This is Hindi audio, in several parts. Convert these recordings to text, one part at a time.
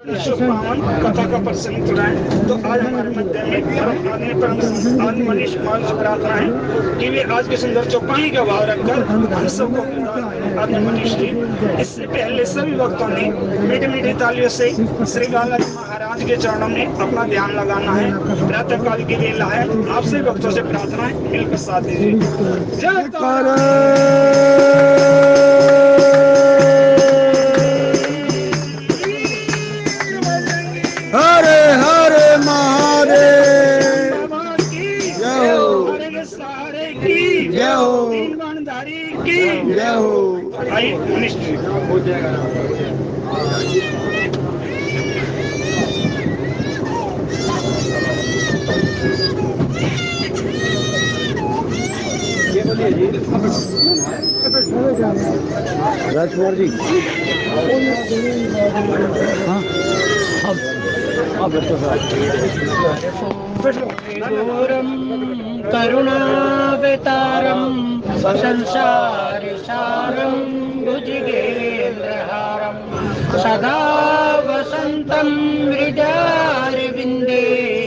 पावन कथा का प्रसंग चुराएं। तो आज हमारे मध्य में आदि मनीष कुमार से प्रार्थना है कि वे आज के सुंदर चौपाई का भाव रखकर हम सबको आदि मनीष जी। इससे पहले सभी भक्तों ने मीठी मीठी तालियों से श्री बालाजी महाराज के चरणों में अपना ध्यान लगाना है। प्रातः काल की वेला है, आपसे भक्तों से प्रार्थना है, मिलकर साथ दीजिए। हरे हरे महादेव जय हो, हरे सारे की जय हो, ईमानदारी की जय हो। आइए मनीष जी हो जाएगा। ये बोलिए जी राजकुमार जी। हाँ अब घोरं करुणावतारं संसारसारं भुजगेन्द्रहारं सदा वसन्तं हृदयारविन्दे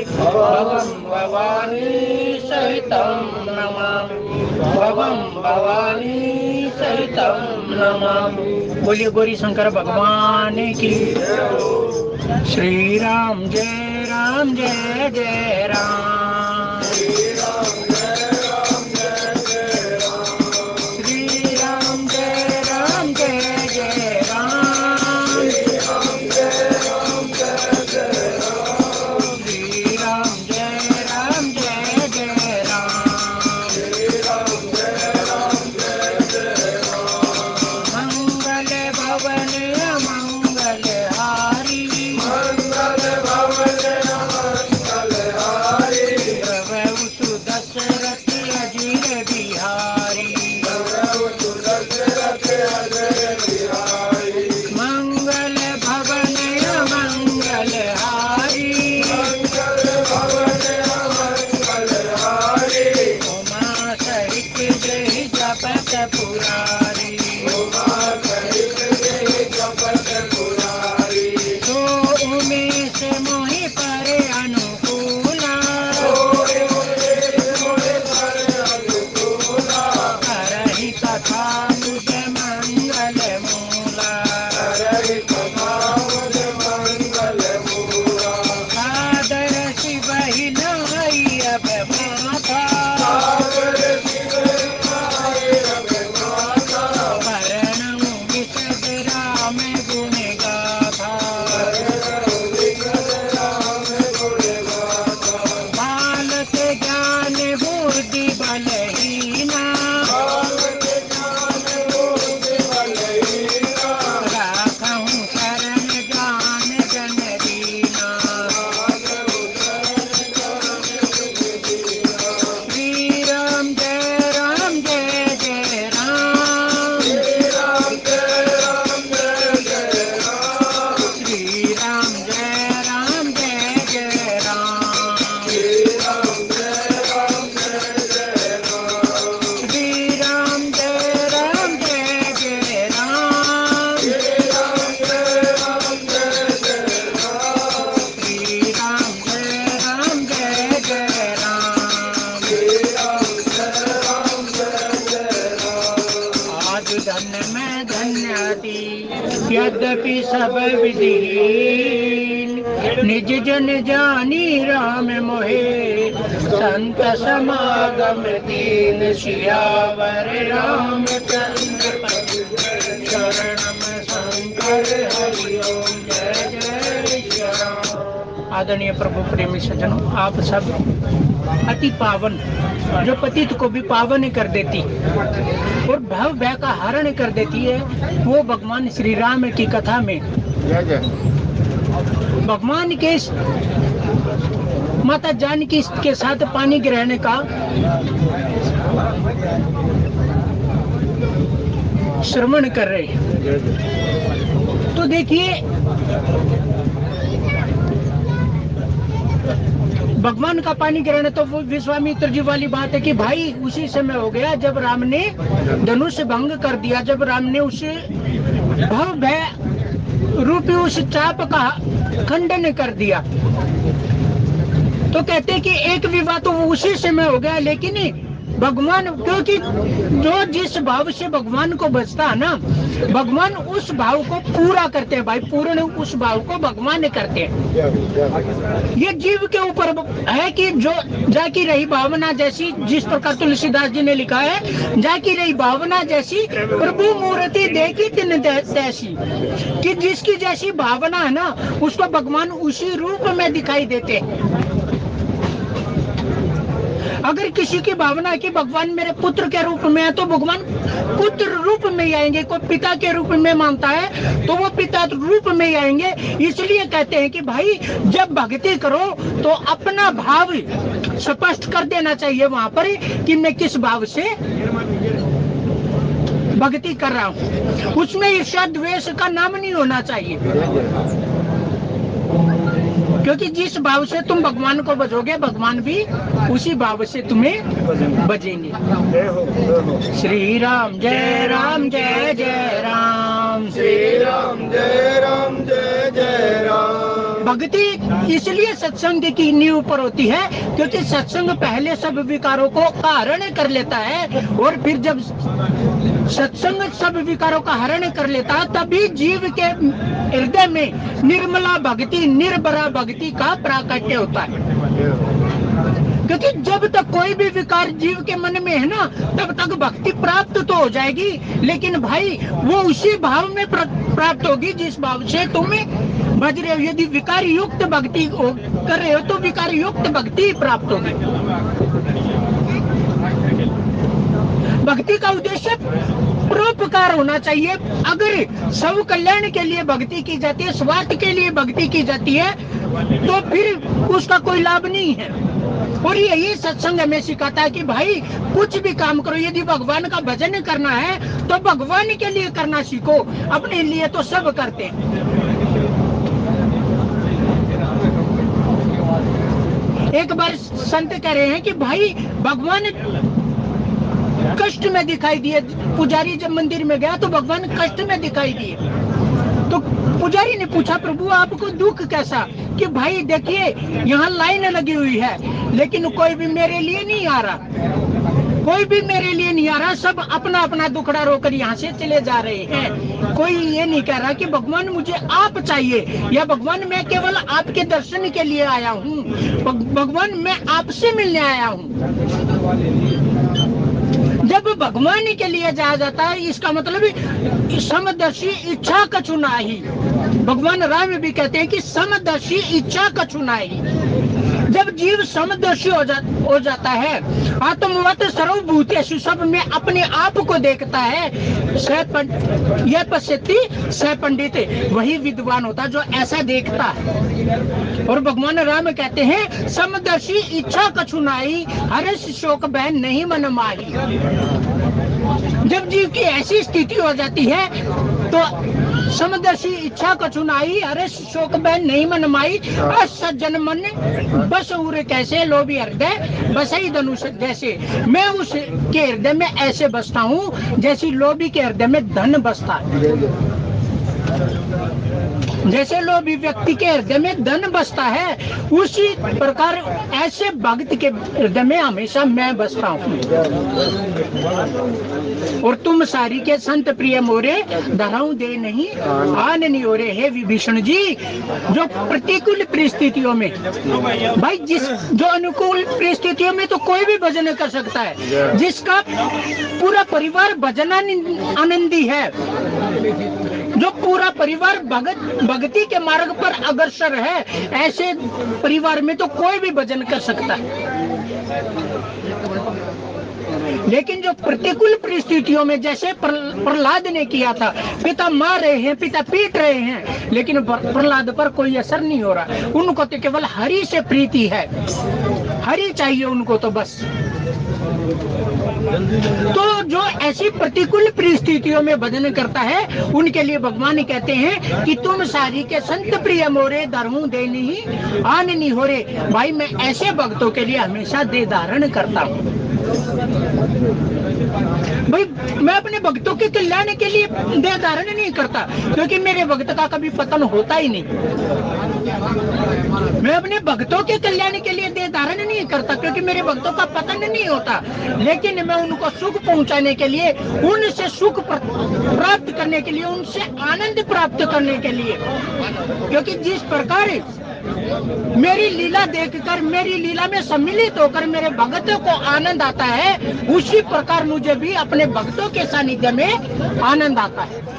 भवं भवानी सहितं नमामि, भवं भवानी सहितं नमामि। बोलिए गौरी शंकर भगवान की। श्री राम जय जय राम, श्री राम जय राम जय जय राम, श्री राम जय राम जय जय राम। मंगल भवन मंगल हारी, दशरथ अजीर बिहारी, मंगल भवन मंगल हारी, उमा सहित जय जपत पुरारी, तो उमेश मोहि पर अनुकूला, करहि कथा मुझ मंगल मूला, सादर शिवहि नाई अब माथा, करणं विशद राम गुण गाथा, बालक ज्ञान बुद्धि बलहीना, राखहु शरण ज्ञान जन दीना, श्री राम जय जय राम, श्री राम जय राम जय जय राम, श्री राम जय राम जय जय राम, श्री राम जय जय राम। आज धन में धन्यति यद्यपि सब विधिहीन, निज जन जानी राम मोहे, संत समागम दीन सियावर रामचंद्र शरणम शंकर हरि ओम जय जय श्री राम। आदरणीय प्रभु प्रेमी सज्जनों, आप सब अति पावन, जो पतित को भी पावन कर देती और भव भय का हरण कर देती है, वो भगवान श्री राम की कथा में भगवान के माता जानकी के साथ पानी ग्रहण का श्रवण कर रहे हैं। तो देखिए भगवान का पानी ग्रहण, तो वो विश्वामित्र जी वाली बात है कि भाई उसी समय हो गया जब राम ने धनुष भंग कर दिया, जब राम ने उसे भव भय रूपी उस चाप का खंडन कर दिया। तो कहते कि एक विवाह तो वो उसी समय हो गया, लेकिन भगवान, क्योंकि जो जिस भाव से भगवान को बचता है ना, भगवान उस भाव को पूरा करते हैं भाई, पूर्ण उस भाव को भगवान करते हैं। ये जीव के ऊपर है कि जो जाकी रही भावना जैसी, जिस प्रकार तुलसीदास जी ने लिखा है, जाकी रही भावना जैसी प्रभु मूर्ति देखी तिन तैसी, कि जिसकी जैसी भावना है ना, उसको भगवान उसी रूप में दिखाई देते हैं। अगर किसी की भावना है कि भगवान मेरे पुत्र के रूप में है, तो भगवान पुत्र रूप में ही आएंगे। कोई पिता के रूप में मानता है तो वो पिता रूप में ही आएंगे। इसलिए कहते हैं कि भाई जब भक्ति करो तो अपना भाव स्पष्ट कर देना चाहिए वहां पर कि मैं किस भाव से भक्ति कर रहा हूँ। उसमें ईर्ष्या द्वेष का नाम नहीं होना चाहिए, क्योंकि जिस भाव से तुम भगवान को भजोगे, भगवान भी उसी भाव से तुम्हें भजेंगे। श्री राम जय राम जय जय राम, श्री राम जय राम जय जय राम। भक्ति इसलिए सत्संग की नींव पर होती है, क्योंकि सत्संग पहले सब विकारों को हरण कर लेता है, और फिर जब सत्संग सब विकारों का हरण कर लेता है, तभी जीव के हृदय में निर्मला भक्ति, निर्भरा भक्ति का प्राकट्य होता है। क्योंकि जब तक कोई भी विकार जीव के मन में है ना, तब तक भक्ति प्राप्त तो हो जाएगी, लेकिन भाई वो उसी भाव में प्राप्त होगी जिस भाव से तुम भज रहे हो। यदि विकार युक्त भक्ति कर रहे हो तो विकार युक्त भक्ति प्राप्त होगी। भक्ति का उद्देश्य परोपकार होना चाहिए। अगर सब कल्याण के लिए भक्ति की जाती है, स्वार्थ के लिए भक्ति की जाती है, तो फिर उसका कोई लाभ नहीं है। और यही सत्संग हमें सिखाता है कि भाई कुछ भी काम करो, यदि भगवान का भजन करना है तो भगवान के लिए करना सीखो, अपने लिए तो सब करते हैं। एक बार संत कह रहे हैं कि भाई भगवान कष्ट में दिखाई दिए। पुजारी जब मंदिर में गया तो भगवान कष्ट में दिखाई दिए। तो पुजारी ने पूछा, प्रभु आपको दुख कैसा? कि भाई देखिए यहाँ लाइन लगी हुई है, लेकिन कोई भी मेरे लिए नहीं आ रहा, कोई भी मेरे लिए नहीं आ रहा, सब अपना अपना दुखड़ा रोकर यहाँ से चले जा रहे हैं। कोई ये नहीं कह रहा कि भगवान मुझे आप चाहिए, या भगवान मैं केवल आपके दर्शन के लिए आया हूँ, भगवान मैं आपसे मिलने आया हूँ। जब भगवान के लिए जाया जाता है, इसका मतलब समदर्शी इच्छा कछु नाही। भगवान राम भी कहते हैं कि समदर्शी इच्छा कछु नाही। जब जीव समदर्शी हो जाता है, आत्मवत सर्वभूतेषु, सब में अपने आप को देखता है, यह पश्यति स पंडित, वही विद्वान होता है जो ऐसा देखता है। और भगवान राम कहते हैं समदर्शी इच्छा कछु नाई, हर्ष शोक बहन नहीं मन माही। जब जीव की ऐसी स्थिति हो जाती है तो समदर्शी इच्छा कछु नाई, हर्ष शोक बहन नहीं मन माई, असज्जन मन बस उरे कैसे, लोभी हृदय बसई धनुष जैसे। मैं उसके हृदय में ऐसे बसता हूँ जैसी लोभी के हृदय में धन बसता है। जैसे लोभी व्यक्ति के हृदय में धन बसता है, उसी प्रकार ऐसे भक्त के हृदय में हमेशा मैं बसता हूँ। और तुम सारी के संत प्रिय मोरे, धराऊं दे नहीं आन नहीं हो रहे। हे विभीषण जी, जो प्रतिकूल परिस्थितियों में, भाई जो अनुकूल परिस्थितियों में तो कोई भी भजन कर सकता है, जिसका पूरा परिवार भजन आनंदी है, जो पूरा परिवार भक्ति के मार्ग पर अग्रसर है, ऐसे परिवार में तो कोई भी भजन कर सकता है। लेकिन जो प्रतिकूल परिस्थितियों में, जैसे प्रहलाद ने किया था, पिता मार रहे हैं, पिता पीट रहे हैं, लेकिन प्रहलाद पर कोई असर नहीं हो रहा। उनको तो केवल हरि से प्रीति है, हरि चाहिए उनको तो बस। तो जो ऐसी प्रतिकूल परिस्थितियों में भजन करता है, उनके लिए भगवान कहते हैं कि तुम सारी के संत प्रिय मोरे, धरहूं दे नहीं आन नहीं हो रे। भाई मैं ऐसे भक्तों के लिए हमेशा दे धारण करता हूँ। भाई मैं अपने भक्तों के कल्याण के लिए देह धारण नहीं करता, क्योंकि मेरे भक्त का कभी पतन होता ही नहीं। मैं अपने भक्तों के कल्याण के लिए देह धारण नहीं करता, क्योंकि मेरे भक्तों का पतन नहीं होता, लेकिन मैं उनको सुख पहुंचाने के लिए, उनसे सुख प्राप्त करने के लिए, उनसे आनंद प्राप्त करने के लिए, क्योंकि जिस प्रकार मेरी लीला देखकर, मेरी लीला में सम्मिलित होकर मेरे भक्तों को आनंद आता है, उसी प्रकार मुझे भी अपने भक्तों के सानिध्य में आनंद आता है।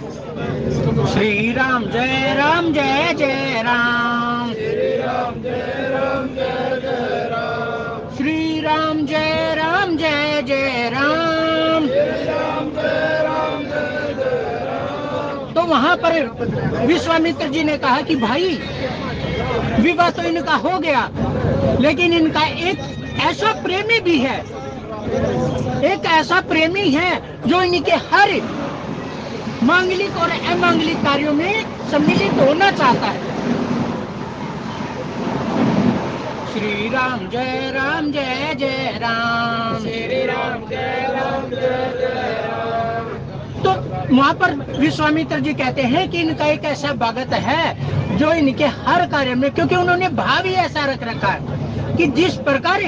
श्री राम जय राम जय जय राम, श्री राम जय राम जय जय राम, श्री राम जय राम जय जय राम, श्री राम जय राम जय जय राम। तो वहां पर विश्वामित्र जी ने कहा कि भाई विवाह तो इनका हो गया, लेकिन इनका एक ऐसा प्रेमी भी है, एक ऐसा प्रेमी है जो इनके हर मांगलिक और अमांगलिक कार्यों में सम्मिलित होना चाहता है। श्री राम जय राम जय जय राम, श्री राम जय राम जय जय राम। तो वहाँ पर विश्वामित्र जी कहते हैं कि इनका एक ऐसा भगत है जो इनके हर कार्य में, क्योंकि उन्होंने भाव ही ऐसा रख रखा है कि जिस प्रकार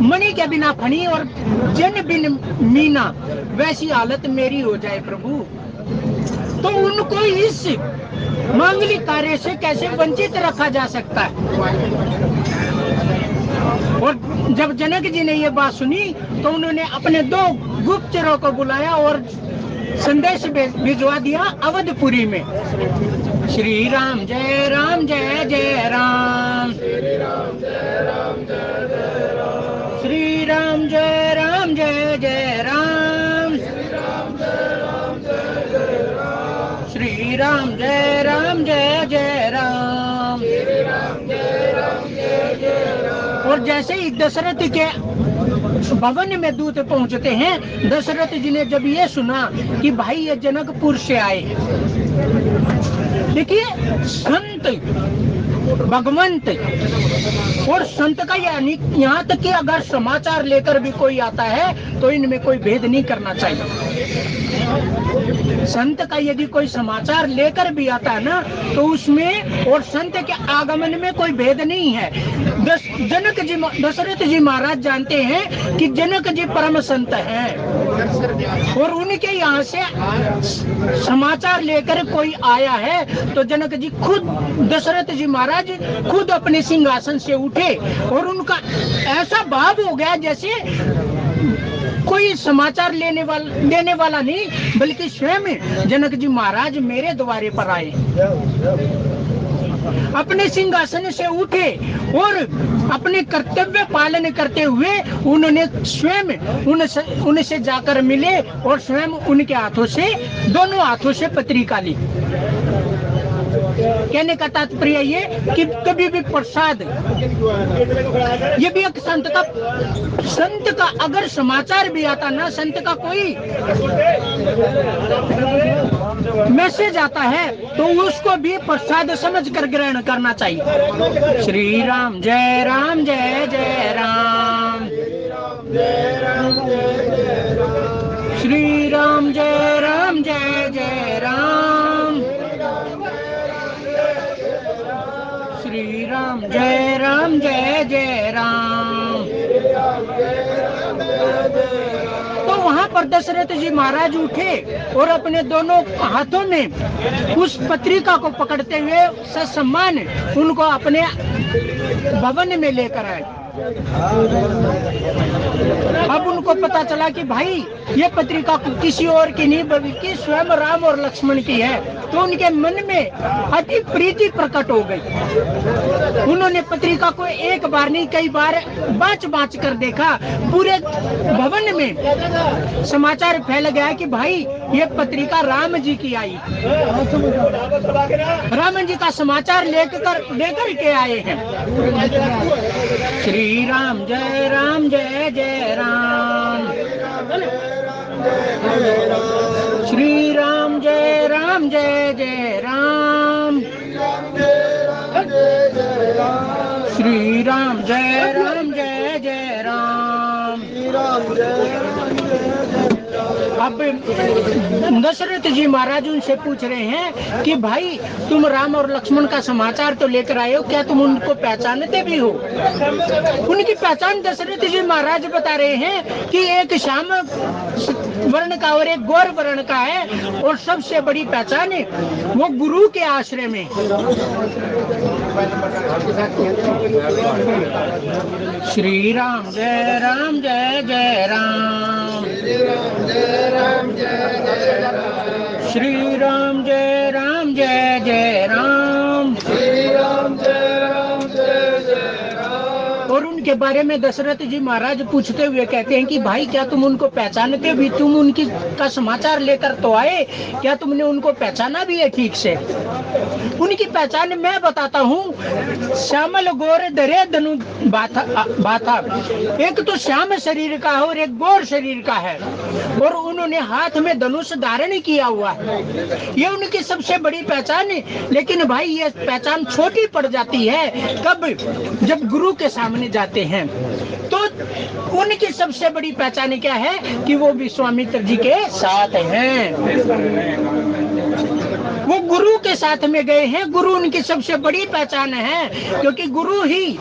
मणि के बिना फणी और जन बिन मीना, वैसी हालत मेरी हो जाए प्रभु। तो उनको इस मांगलिक कार्य से कैसे वंचित रखा जा सकता है। और जब जनक जी ने ये बात सुनी तो उन्होंने अपने 2 गुप्तचरों को बुलाया और संदेश भिजवा दिया अवधपुरी में। श्री राम जय राम जय जय राम, श्री राम जय राम जय जय राम, श्री राम जय राम जय जय राम, श्री राम जय राम जय जय राम, श्री राम जय राम जय जय राम, श्री राम जय राम जय जय राम। और जैसे ही दशरथ के भवन में दूत पहुंचते हैं, दशरथ जी ने जब ये सुना कि भाई ये जनकपुर से आए, देखिए संत भगवंत और संत का यानी यहाँ तक कि अगर समाचार लेकर भी कोई आता है तो इनमें कोई भेद नहीं करना चाहिए। संत का यदि कोई समाचार लेकर भी आता है ना, तो उसमें और संत के आगमन में कोई भेद नहीं है। जनक जी, दशरथ जी महाराज जानते हैं कि जनक जी परम संत हैं, और उनके यहाँ से समाचार लेकर कोई आया है तो जनक जी खुद, दशरथ जी महाराज खुद अपने सिंहासन से उठे, और उनका ऐसा भाव हो गया जैसे कोई समाचार देने वाला नहीं, बल्कि स्वयं जनक जी महाराज मेरे द्वारे पर आए, अपने सिंहासन से उठे और अपने कर्तव्य पालन करते हुए उन्होंने स्वयं उनसे जाकर मिले और स्वयं उनके हाथों से, दोनों हाथों से पत्रिका ली। कहने का तात्पर्य ये कि कभी भी प्रसाद, ये भी एक संत का अगर समाचार भी आता ना, संत का कोई मैसेज आता है तो उसको भी प्रसाद समझ कर ग्रहण करना चाहिए। श्री राम जय राम जय जय राम, श्री राम जय राम जय जय राम, श्री राम जय राम जय जय राम। तो वहाँ पर दशरथ जी महाराज उठे और अपने दोनों हाथों में उस पत्रिका को पकड़ते हुए ससम्मान उनको अपने भवन में लेकर आए। अब उनको पता चला कि भाई ये पत्रिका किसी और की नहीं बल्कि स्वयं राम और लक्ष्मण की है, तो उनके मन में अति प्रीति प्रकट हो गई। उन्होंने पत्रिका को एक बार नहीं कई बार बाँच कर देखा। पूरे भवन में समाचार फैल गया कि भाई ये पत्रिका राम जी की आई, राम जी का समाचार लेकर के आए हैं। श्री राम जय राम, श्री राम जय जय राम, श्री राम जय जय राम। अब दशरथ जी महाराज उनसे पूछ रहे हैं कि भाई तुम राम और लक्ष्मण का समाचार तो लेकर आए हो, क्या तुम उनको पहचानते भी हो? उनकी पहचान दशरथ जी महाराज बता रहे हैं कि एक श्याम वर्ण का और एक गौर वर्ण का है, और सबसे बड़ी पहचान है वो गुरु के आश्रय में। श्री राम जय राम जय जय राम, श्री राम जय राम जय जय राम, श्री राम जय राम जय जय राम। और उनके बारे में दशरथ जी महाराज पूछते हुए कहते हैं कि भाई क्या तुम उनको पहचानते भी? तुम उनकी का समाचार लेकर तो आए, क्या तुमने उनको पहचाना भी है ठीक से? उनकी पहचान मैं बताता हूँ। श्यामल गोर दरे धनु बाथा, एक तो श्याम शरीर का है और एक गोर शरीर का है, और उन्होंने हाथ में धनुष धारण किया हुआ है। ये उनकी सबसे बड़ी पहचान है। लेकिन भाई ये पहचान छोटी पड़ जाती है कब? जब गुरु के सामने जाते हैं। तो उनकी सबसे बड़ी पहचान क्या है कि वो विश्वामित्र जी के साथ हैं, वो गुरु के साथ में गए हैं। गुरु उनकी सबसे बड़ी पहचान है, क्योंकि गुरु ही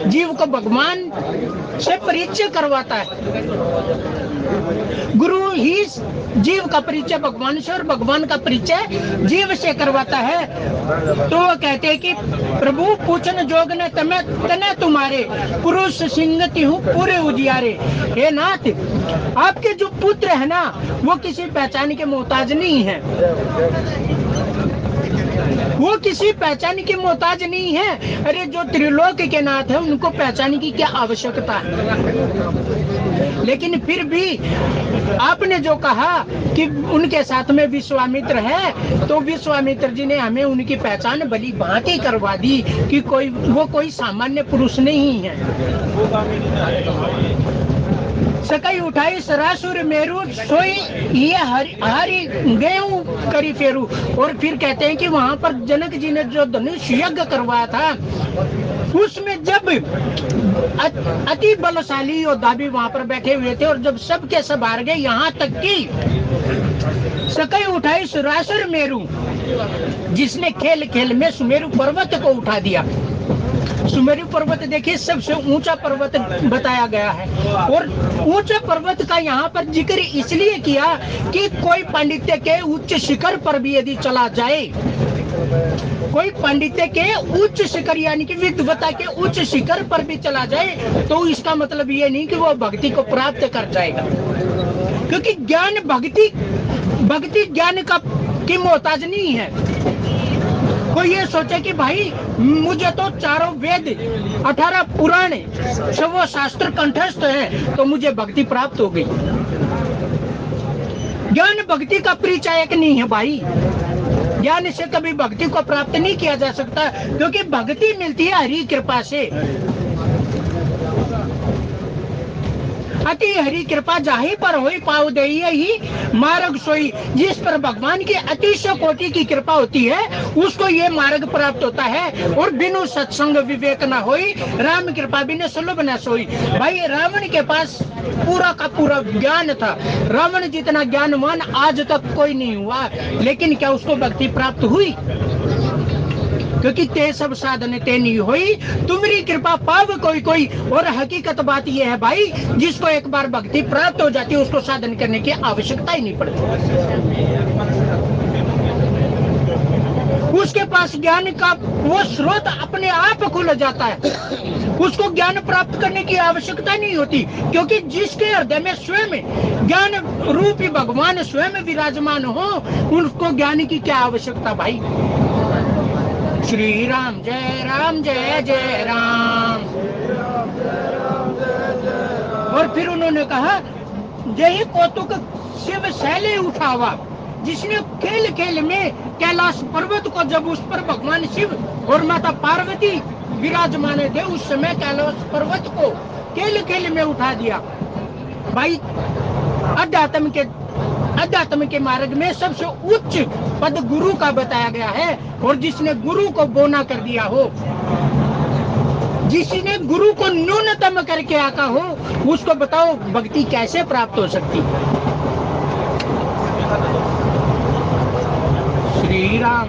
जीव को भगवान से परिचय करवाता है। गुरु ही जीव का परिचय भगवान से और भगवान का परिचय जीव से करवाता है। तो वो कहते हैं कि प्रभु पूछन जोग ने तने तुम्हारे, पुरुष सिंगति हूँ पूरे उजियारे। हे नाथ, आपके जो पुत्र है ना वो किसी पहचान के मोहताज नहीं है, वो किसी पहचान की मोहताज नहीं है। अरे जो त्रिलोक के नाथ है उनको पहचान की क्या आवश्यकता है? लेकिन फिर भी आपने जो कहा कि उनके साथ में विश्वामित्र है, तो विश्वामित्र जी ने हमें उनकी पहचान भली भांति करवा दी कि वो कोई सामान्य पुरुष नहीं है। सकई उठाई सरासुर मेरू सोई ये हरि गेहूं करी फेरू। और फिर कहते हैं कि वहां पर जनक जी ने जो धनुष यज्ञ करवाया था, उसमें जब अति बलशाली योद्धा भी वहां पर बैठे हुए थे, और जब सब के सब हार गए, यहाँ तक कि सकई उठाई सरासुर मेरू, जिसने खेल खेल में सुमेरु पर्वत को उठा दिया। सुमेरु पर्वत देखिए सबसे ऊंचा पर्वत बताया गया है, और ऊंचे पर्वत का यहाँ पर जिक्र इसलिए किया कि कोई पांडित्य के उच्च शिखर पर भी यदि चला जाए, कोई पांडित्य के उच्च शिखर यानी कि विद्वता के उच्च शिखर पर भी चला जाए, तो इसका मतलब ये नहीं कि वो भक्ति को प्राप्त कर जाएगा। क्योंकि ज्ञान भक्ति ज्ञान की मोहताज नहीं है। कोई ये सोचे कि भाई मुझे तो चारों वेद 18 पुराण सब शास्त्र कंठस्थ है तो मुझे भक्ति प्राप्त हो गई। ज्ञान भक्ति का परिचायक नहीं है भाई। ज्ञान से कभी भक्ति को प्राप्त नहीं किया जा सकता, क्योंकि भक्ति मिलती है हरि कृपा से। अति हरि कृपा जाहि पर होई पाव देई ही मार्ग सोई। जिस पर भगवान की अतिशय कोटि की कृपा होती है उसको ये मार्ग प्राप्त होता है। और बिनु सत्संग विवेक न होई, राम कृपा बिनु सुलभ न सोई। भाई रावण के पास पूरा का पूरा ज्ञान था, रावण जितना ज्ञानवान आज तक कोई नहीं हुआ, लेकिन क्या उसको भक्ति प्राप्त हुई? क्योंकि ते सब साधन ते नहीं हुई, तुम्हारी कृपा पाव कोई कोई। और हकीकत बात यह है भाई, जिसको एक बार भक्ति प्राप्त हो जाती है उसको साधन करने की आवश्यकता ही नहीं पड़ती। उसके पास ज्ञान का वो स्रोत अपने आप खुल जाता है, उसको ज्ञान प्राप्त करने की आवश्यकता नहीं होती। क्योंकि जिसके हृदय में स्वयं ज्ञान रूपी भगवान स्वयं विराजमान हो, उनको ज्ञान की क्या आवश्यकता भाई। श्री राम जय जय राम। और फिर उन्होंने कहा जय कौतुक शिव शैले उठावा, जिसने खेल खेल में कैलाश पर्वत को, जब उस पर भगवान शिव और माता पार्वती विराजमान थे, उस समय कैलाश पर्वत को खेल खेल में उठा दिया। भाई अध्यात्म के मार्ग में सबसे उच्च पद गुरु का बताया गया है। और जिसने गुरु को बोना कर दिया हो, जिसने गुरु को न्यूनतम करके आका हो, उसको बताओ भक्ति कैसे प्राप्त हो सकती है। श्री राम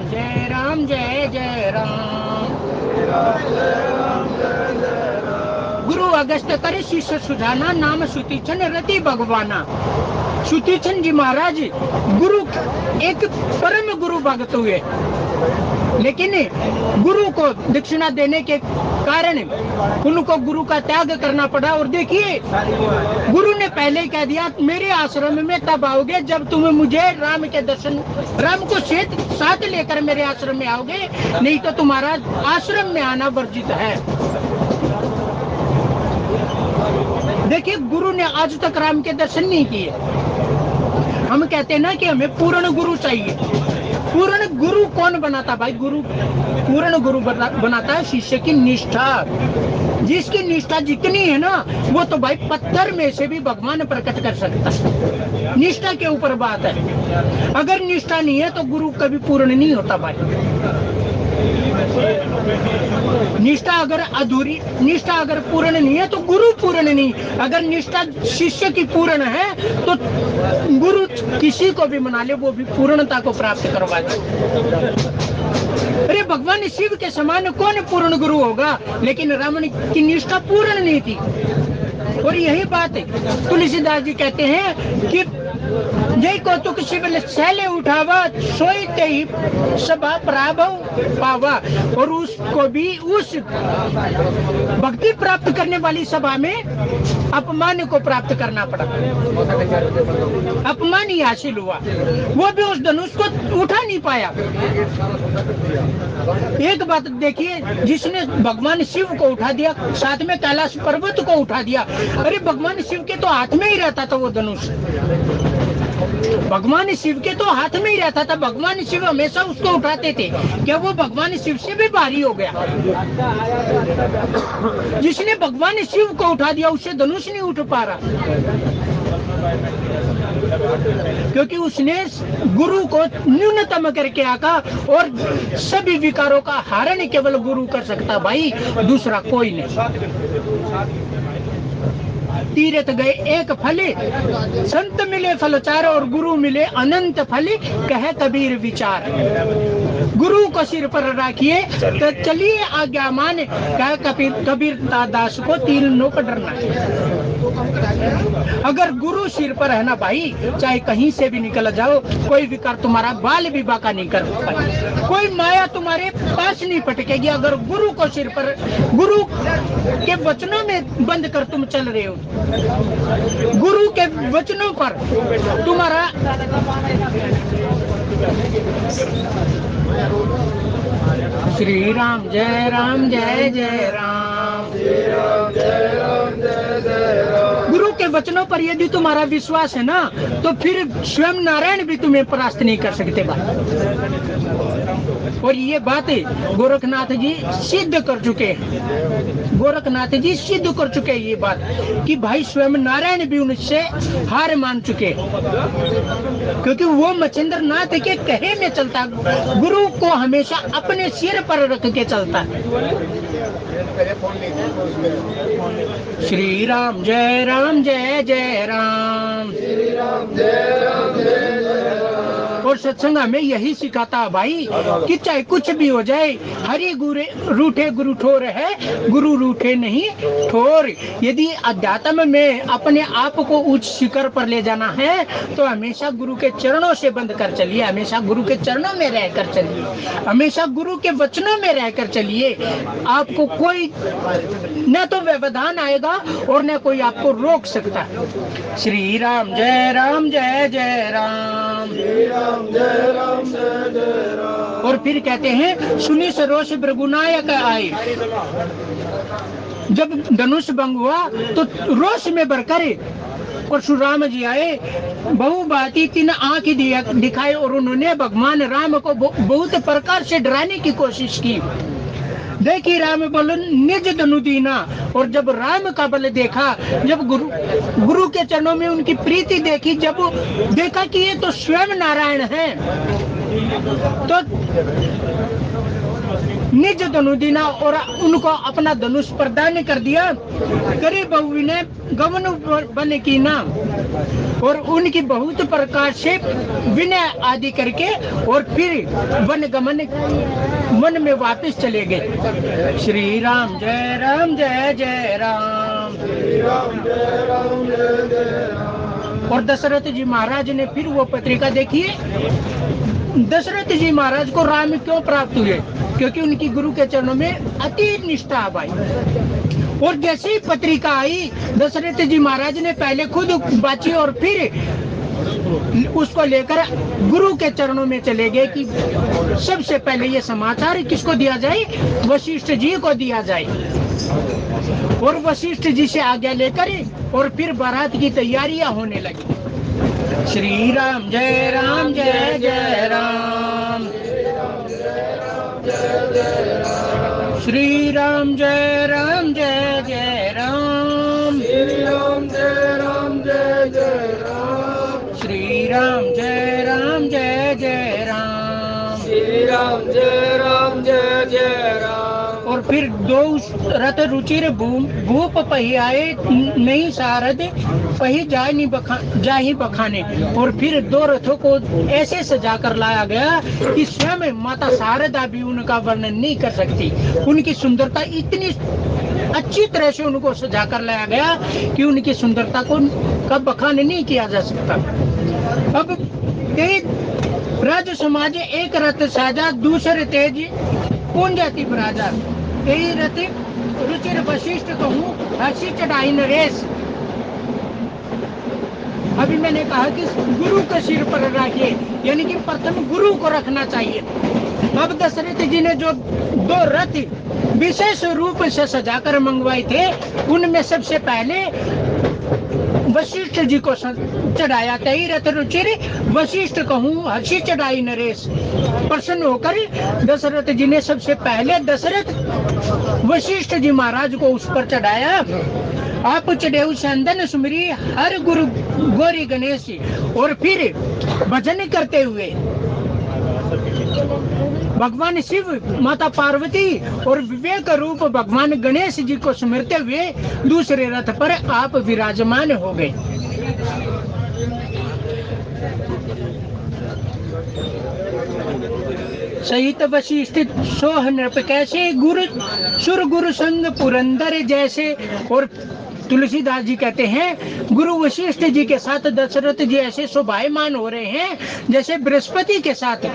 जय जय राम। गुरु अगस्त करे शिष्य सुधाना, नाम सुतीचन रति भगवाना। सुतीचन जी महाराज गुरु एक परम गुरु भक्त हुए, लेकिन गुरु को दक्षिणा देने के कारण उनको गुरु का त्याग करना पड़ा। और देखिए गुरु ने पहले ही कह दिया, मेरे आश्रम में तब आओगे जब तुम मुझे राम के दर्शन, राम को साथ लेकर मेरे आश्रम में आओगे, नहीं तो तुम्हारा आश्रम में आना वर्जित है। देखिए गुरु ने आज तक राम के दर्शन नहीं किए। हम कहते हैं ना कि हमें पूर्ण गुरु चाहिए। पूर्ण गुरु कौन बनाता भाई? पूर्ण गुरु बनाता है शिष्य की निष्ठा। जिसकी निष्ठा जितनी है ना, वो तो भाई पत्थर में से भी भगवान प्रकट कर सकता है। निष्ठा के ऊपर बात है। अगर निष्ठा नहीं है तो गुरु कभी पूर्ण नहीं होता भाई। निष्ठा अगर अधूरी, निष्ठा अगर पूर्ण नहीं है तो गुरु पूर्ण नहीं। अगर निष्ठा शिष्य की पूर्ण है तो गुरु किसी को भी मना ले, वो भी पूर्णता को प्राप्त करवा दे। अरे भगवान शिव के समान कौन पूर्ण गुरु होगा? लेकिन रावण की निष्ठा पूर्ण नहीं थी। और यही बात है, तुलसीदास जी कहते हैं कि जय कौतुक शिव सैले उठावा, सोईते ही सभा पराभव पावा। और उसको भी उस भक्ति प्राप्त करने वाली सभा में अपमान को प्राप्त करना पड़ा। अपमान ही हासिल हुआ, वो भी उस धनुष को उठा नहीं पाया। एक बात देखिए, जिसने भगवान शिव को उठा दिया, साथ में कैलाश पर्वत को उठा दिया। अरे भगवान शिव के तो हाथ में ही रहता था वो धनुष। भगवान शिव के तो हाथ में ही रहता था। भगवान शिव हमेशा उसको उठाते थे। क्या वो भगवान शिव से भी भारी हो गया? जिसने भगवान शिव को उठा दिया उससे धनुष नहीं उठ पा रहा, क्योंकि उसने गुरु को न्यूनतम करके आका। और सभी विकारों का हरण केवल गुरु कर सकता भाई, दूसरा कोई नहीं। तीर्थ गए एक फले, संत मिले फल चार, और गुरु मिले अनंत फले, कहे कबीर विचार। गुरु को सिर पर रखिए तो चलिए आज्ञा माने, कहे कबीर दास को तीन नोक डरना। अगर गुरु सिर पर है ना भाई, चाहे कहीं से भी निकल जाओ, कोई विकार तुम्हारा बाल भी बाका नहीं कर पाए, कोई माया तुम्हारे पास नहीं पटकेगी। अगर गुरु को सिर पर, गुरु के वचनों में बंद कर तुम चल रहे हो, गुरु के वचनों पर तुम्हारा श्री राम जय जय राम। गुरु के वचनों पर यदि तुम्हारा विश्वास है ना, तो फिर स्वयं नारायण भी तुम्हें परास्त नहीं कर सकते भाई। और ये बातें गोरखनाथ जी सिद्ध कर चुके हैं। गोरखनाथ जी सिद्ध कर चुके हैं ये बात कि भाई स्वयं नारायण भी उनसे हार मान चुके, क्योंकि वो मच्छिंद्र नाथ के कहे में चलता, गुरु को हमेशा अपने सिर पर रख के चलता। श्री राम जय जय राम। और सत्संग हमें यही सिखाता है भाई कि चाहे कुछ भी हो जाए, हरि गुरे रूठे गुरु ठोर है, गुरु रूठे नहीं ठोर। यदि अध्यात्म में अपने आप को उच्च शिखर पर ले जाना है तो हमेशा गुरु के चरणों से बंद कर चलिए, हमेशा गुरु के चरणों में रहकर चलिए, हमेशा गुरु के वचनों में रहकर चलिए। आपको कोई न तो व्यवधान आएगा और न कोई आपको रोक सकता। श्री राम जय जय राम। और फिर कहते हैं, सुनी सरोष भृगुनायक आए। जब धनुष भंग हुआ तो रोष में भरकर परशुराम जी आए, बहुभांति तीन आंख दिखाए और उन्होंने भगवान राम को बहुत प्रकार से डराने की कोशिश की। देखी राम बल निज धनु दीना। और जब राम का बल देखा, जब गुरु के चरणों में उनकी प्रीति देखी, जब देखा कि ये तो स्वयं नारायण है, तो निज धनुदिना और उनको अपना धनुष प्रदान कर दिया। करे बहु ने गमन बन की ना और उनकी बहुत प्रकार से विनय आदि करके और फिर वन गमन वन में वापस चले गए। श्री राम जय राम जय जय राम। और दशरथ जी महाराज ने फिर वो पत्रिका देखी। दशरथ जी महाराज को राम क्यों प्राप्त हुए? क्योंकि उनकी गुरु के चरणों में अति निष्ठा भाई। और जैसे ही पत्रिका आई दशरथ जी महाराज ने पहले खुद बाची और फिर उसको लेकर गुरु के चरणों में चले गए कि सबसे पहले ये समाचार किसको दिया जाए? वशिष्ठ जी को दिया जाए। और वशिष्ठ जी से आज्ञा लेकर और फिर बारात की तैयारियां होने लगी। श्री राम जय राम जय जय राम। श्री राम जय राम जय जय राम। श्री राम जय राम जय जय राम। श्री राम जय राम जय जय राम। श्री राम जय राम जय जय राम। और फिर दो रथ रुचिर भूप पहियाए नहीं सारद पही जा ही बखाने। और फिर दो रथों को ऐसे सजा कर लाया गया कि स्वयं माता शारदा भी उनका वर्णन नहीं कर सकती। उनकी सुंदरता इतनी अच्छी तरह से उनको सजा कर लाया गया कि उनकी सुंदरता को कब बखान नहीं किया जा सकता। अब राज समाज एक रथ साजा दूसरे तेज कौन जाति राजा। यही रथ रुचिर वशिष्ठ कहूँ हर्षि चढ़ाई नरेश। अभी मैंने कहा कि गुरु के सिर पर रखिए, यानी कि प्रथम गुरु को रखना चाहिए। अब दशरथ जी ने जो दो रथ विशेष रूप से सजाकर मंगवाए थे उनमें सबसे पहले वशिष्ठ जी को चढ़ाया। तई रथ रुचिर वशिष्ठ कहूँ हर्षि चढ़ाई नरेश। प्रसन्न होकर दशरथ जी ने सबसे पहले दशरथ वशिष्ठ जी महाराज को उस पर चढ़ाया। आप चढ़े चंदन सुमरी हर गुरु गौरी गणेश। और फिर भजन करते हुए भगवान शिव, माता पार्वती और विवेक रूप भगवान गणेश जी को स्मरते हुए दूसरे रथ पर आप विराजमान हो गए। सहित वशिष्ठ सोह नृप कैसे गुरु सुर गुरु संग पुरंदर जैसे। और तुलसीदास जी कहते हैं गुरु वशिष्ठ जी के साथ दशरथ जी ऐसे शोभायमान हो रहे हैं जैसे बृहस्पति के साथ,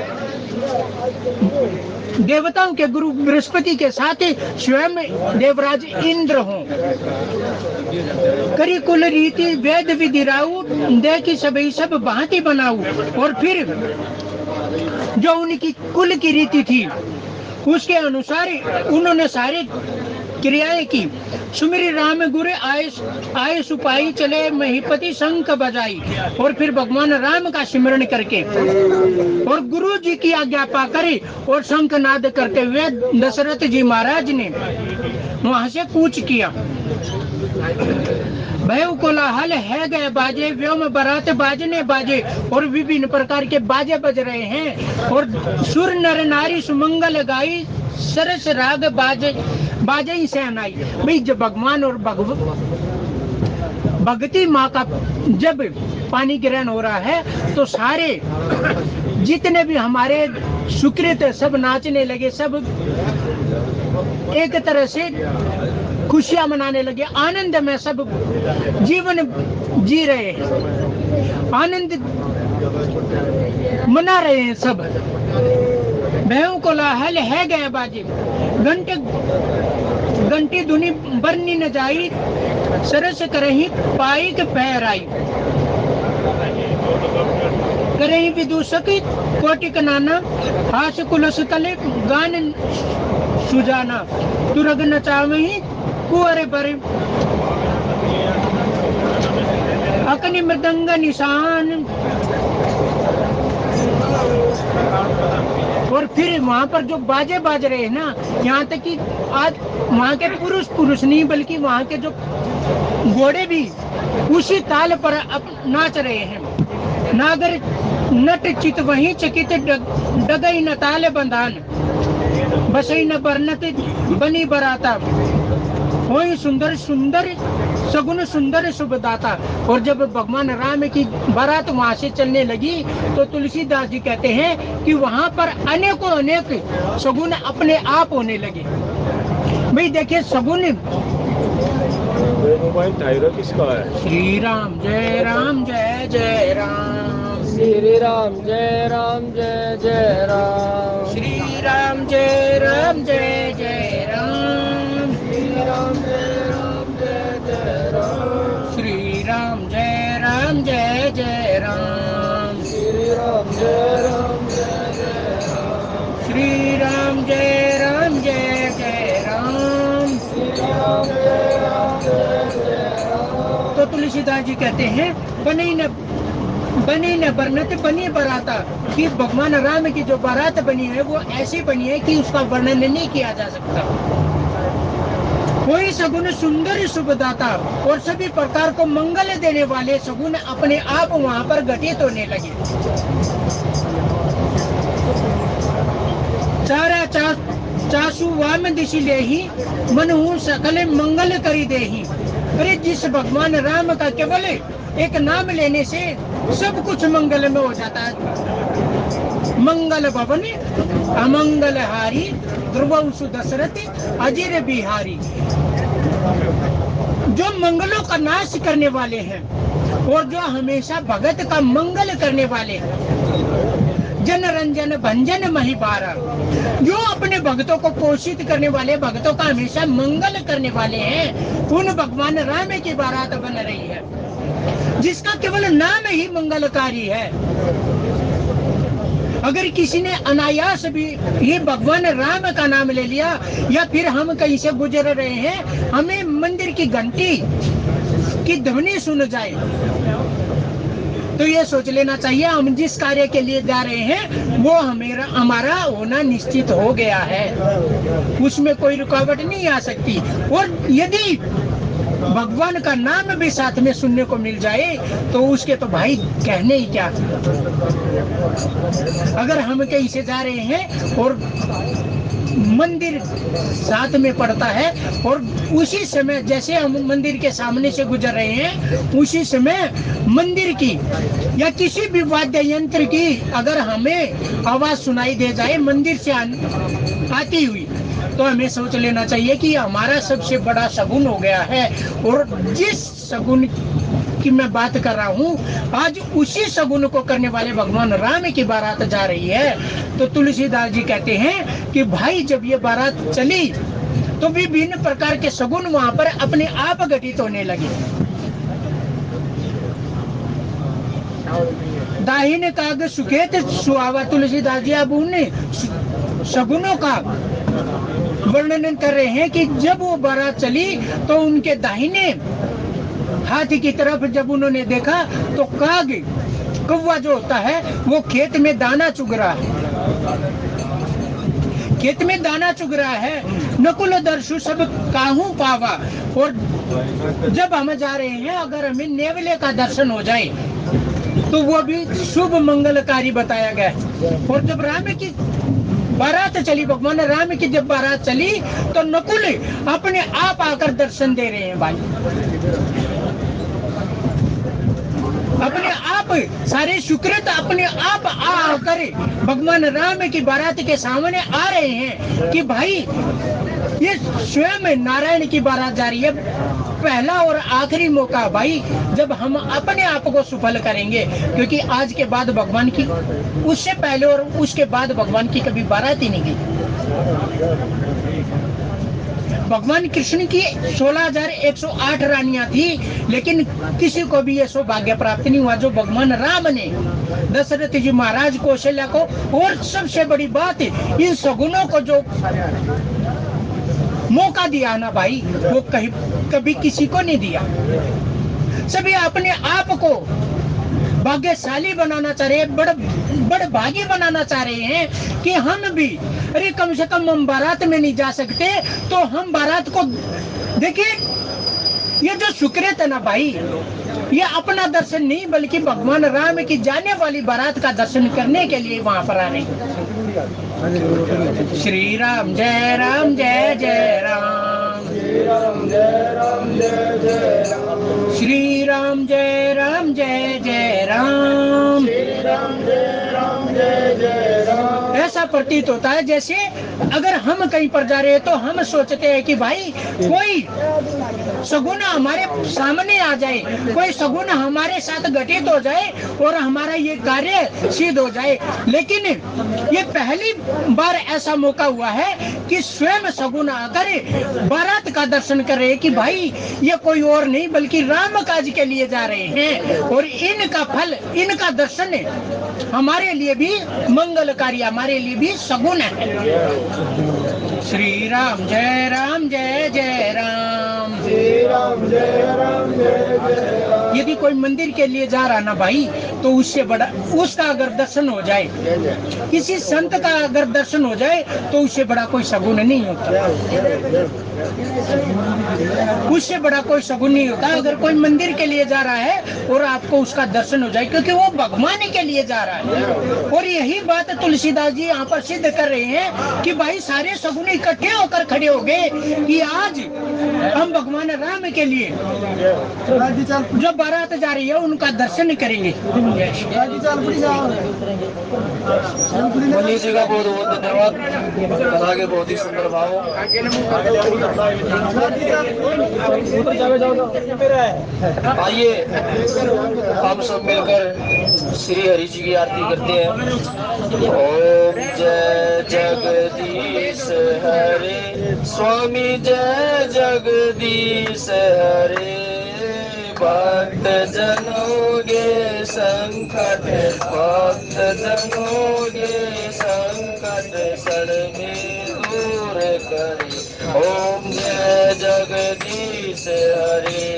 देवताओं के गुरु बृहस्पति के साथ स्वयं देवराज इंद्र हों। करी कुल रीति वेद विधि राऊ दे की सभी सब भांति बनाऊ। और फिर जो उनकी कुल की रीति थी उसके अनुसार उन्होंने सारे क्रियाएं की। सुमिरी राम गुरु आए सुपाई चले महीपति शंख बजाई। और फिर भगवान राम का सिमरण करके और गुरु जी की आज्ञा पाकर और शंख नाद करते हुए दशरथ जी महाराज ने वहां से कूच किया। भय कोलाहल है गए बाजे व्योम बरात बाजने बाजे। और विभिन्न प्रकार के बाजे बज रहे हैं और सुर नर नारी सुमंगल गाई सरस राग बाजे बाजे ही सहनाई। भाई जब भगवान और भगती माँ का जब पानी ग्रहण हो रहा है तो सारे जितने भी हमारे सुकृत सब नाचने लगे, सब एक तरह से खुशियां मनाने लगे, आनंद में सब जीवन जी रहे हैं, आनंद मना रहे हैं सब। भयों को लाहल है गए बाजे घंटी धुनी बरनी न जाई सरस करही पाई के पैराई। करही विदूषक कोटिक नाना हास कुलस तले गान सुजाना। तुरग नचावही कुंवर बरे अकनि मृदंग निशान। और फिर वहाँ पर जो बाजे बाज रहे हैं ना, यहाँ तक कि आज वहाँ के पुरुष नहीं बल्कि वहाँ के जो घोड़े भी उसी ताल पर अब नाच रहे हैं। नागर नट चित वहीं चकित डगई न ताल बंधान। बसई न बरनत बनी बराता, वही सुंदर सुंदर सगुन सुंदर शुभदाता। और जब भगवान राम की बारात वहां से चलने लगी तो तुलसीदास जी कहते हैं कि वहां पर अनेकों अनेक सगुन अपने आप होने लगे। भाई देखिए सगुन, मोबाइल टाइगर किसका है? श्री राम जय राम जय जय राम, श्री राम जय राम जय जय राम, श्री राम जय राम जय जय राम, श्री राम जय राम जय जय राम, श्री राम जय राम जय जय राम, श्री राम जय राम जय जय राम, श्री राम जय राम जय जय राम। श्री राम जय राम जय जय राम। तो तुलसीदास जी कहते हैं बनी न बरनत बनी बराता, कि भगवान राम की जो बारात बनी है वो ऐसी बनी है कि उसका वर्णन नहीं किया जा सकता। कोई सगुन सुंदर शुभदाता, और सभी प्रकार को मंगल देने वाले सगुन अपने आप वहां पर घटित होने लगे। चारा चासु वाम दिशि लेहि, मनहु सकल मंगल करी देहि। अरे जिस भगवान राम का केवल एक नाम लेने से सब कुछ मंगल में हो जाता है। मंगल भवन अमंगल हारी, ध्रुव सुदशरथ अजिर बिहारी। जो मंगलों का नाश करने वाले हैं और जो हमेशा भगत का मंगल करने वाले हैं, जन रंजन भंजन महिबारा, जो अपने भक्तों को पोषित करने वाले, भक्तों का हमेशा मंगल करने वाले हैं, उन भगवान राम की बारात बन रही है, जिसका केवल नाम ही मंगलकारी है। अगर किसी ने अनायास भी ये भगवान राम का नाम ले लिया, या फिर हम कहीं से गुजर रहे हैं, हमें मंदिर की घंटी की ध्वनि सुन जाए, तो ये सोच लेना चाहिए हम जिस कार्य के लिए जा रहे हैं वो हमारा होना निश्चित हो गया है, उसमें कोई रुकावट नहीं आ सकती। और यदि भगवान का नाम भी साथ में सुनने को मिल जाए तो उसके तो भाई कहने ही क्या। अगर हम कहीं से जा रहे हैं और मंदिर साथ में पड़ता है, और उसी समय जैसे हम मंदिर के सामने से गुजर रहे हैं, उसी समय मंदिर की या किसी भी वाद्य यंत्र की अगर हमें आवाज सुनाई दे जाए मंदिर से आती हुई, तो हमें सोच लेना चाहिए कि हमारा सबसे बड़ा सगुन हो गया है। और जिस सगुन की मैं बात कर रहा हूँ, आज उसी सगुन को करने वाले भगवान राम की बारात जा रही है। तो तुलसीदास जी कहते हैं कि भाई जब ये बारात चली तो विभिन्न प्रकार के सगुन वहां पर अपने आप घटित होने लगे। दाहिने काग सुखेत सुहावा, तुलसीदास जी अब उन सगुनों का वर्णन कर रहे हैं कि जब वो बारात चली तो उनके दाहिने हाथ की तरफ जब उन्होंने देखा तो काग, कौवा जो होता है, वो खेत में दाना चुग रहा है, खेत में दाना चुग रहा है। नकुल दर्शु सब काहू पावा, और जब हम जा रहे हैं अगर हमें नेवले का दर्शन हो जाए तो वो भी शुभ मंगलकारी बताया गया है। और जब राम की बारात चली, भगवान राम की जब बारात चली तो नकुल अपने आप आकर दर्शन दे रहे हैं भाई, अपने आप सारे सुकृत अपने आप आकर भगवान राम की बारात के सामने आ रहे हैं कि भाई ये स्वयं नारायण की बारात जा रही है। पहला और आखिरी मौका भाई जब हम अपने आप को सफल करेंगे, क्योंकि आज के बाद भगवान की, उससे पहले और उसके बाद भगवान की कभी बारात ही नहीं गई। भगवान कृष्ण की 16,108 रानियां थी, लेकिन किसी को भी ये सौभाग्य प्राप्त नहीं हुआ जो भगवान राम ने दशरथ जी महाराज, कौशल्या को, और सबसे बड़ी बात इन सगुनों को जो मौका दिया ना भाई, वो कभी किसी को नहीं दिया। सभी अपने आप को भाग्यशाली बनाना चाह रहे हैं, बड़ भागी बनाना चाह रहे हैं कि हम भी, अरे कम से कम हम बारात में नहीं जा सकते तो हम बारात को देखिए। ये जो सुकृत है ना भाई, ये अपना दर्शन नहीं बल्कि भगवान राम की जाने वाली बारात का दर्शन करने के लिए वहां पर आ रहे हैं। श्री राम जय राम जय जय राम। श्री राम जय राम जय जय राम। श्री राम जय राम जय जय राम। श्री राम जय राम जय जय राम। ऐसा प्रतीत होता है जैसे अगर हम कहीं पर जा रहे हैं तो हम सोचते हैं कि भाई कोई सगुन हमारे सामने आ जाए, कोई सगुन हमारे साथ घटित हो जाए और हमारा ये कार्य सिद्ध हो जाए। लेकिन ये पहली बार ऐसा मौका हुआ है कि स्वयं सगुन आकर बारात का दर्शन कर रहे हैं कि भाई ये कोई और नहीं बल्कि राम काज के लिए जा रहे हैं और इनका फल, इनका दर्शन हमारे लिए भी मंगलकारी, हमारे लिए भी सगुन है। श्री राम जय जय राम। श्री राम जय राम जय जय राम। यदि कोई मंदिर के लिए जा रहा ना भाई तो उससे बड़ा, उसका अगर दर्शन हो जाए, किसी संत का अगर दर्शन हो जाए तो उससे बड़ा कोई सगुन नहीं होता, उससे बड़ा कोई सगुन नहीं होता। अगर कोई मंदिर के लिए जा रहा है और आपको उसका दर्शन हो जाए, क्योंकि वो भगवान के लिए जा रहा है। और यही बात तुलसीदास जी यहाँ पर सिद्ध कर रहे हैं कि भाई सारे सगुन इकट्ठे होकर खड़े हो गए कि आज हम भगवान राम के लिए जो बारात जा रही है उनका दर्शन करेंगे। मुनि जी का बहुत बहुत धन्यवाद, कथा के बहुत ही सुंदर भाव। आइए हम सब मिलकर श्री हरि जी की आरती करते हैं। ओम जय जगदीश हरे स्वामी, जय जगदीश हरे। भक्त जनों के संकट, भक्त जनों के संकट क्षण में दूर करे। ओम जय जगदीश हरे।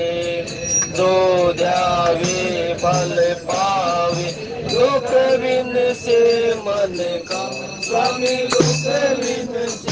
जो ध्यावे फल पावे, दुख बिन से मन का स्वामी, दुख बिन से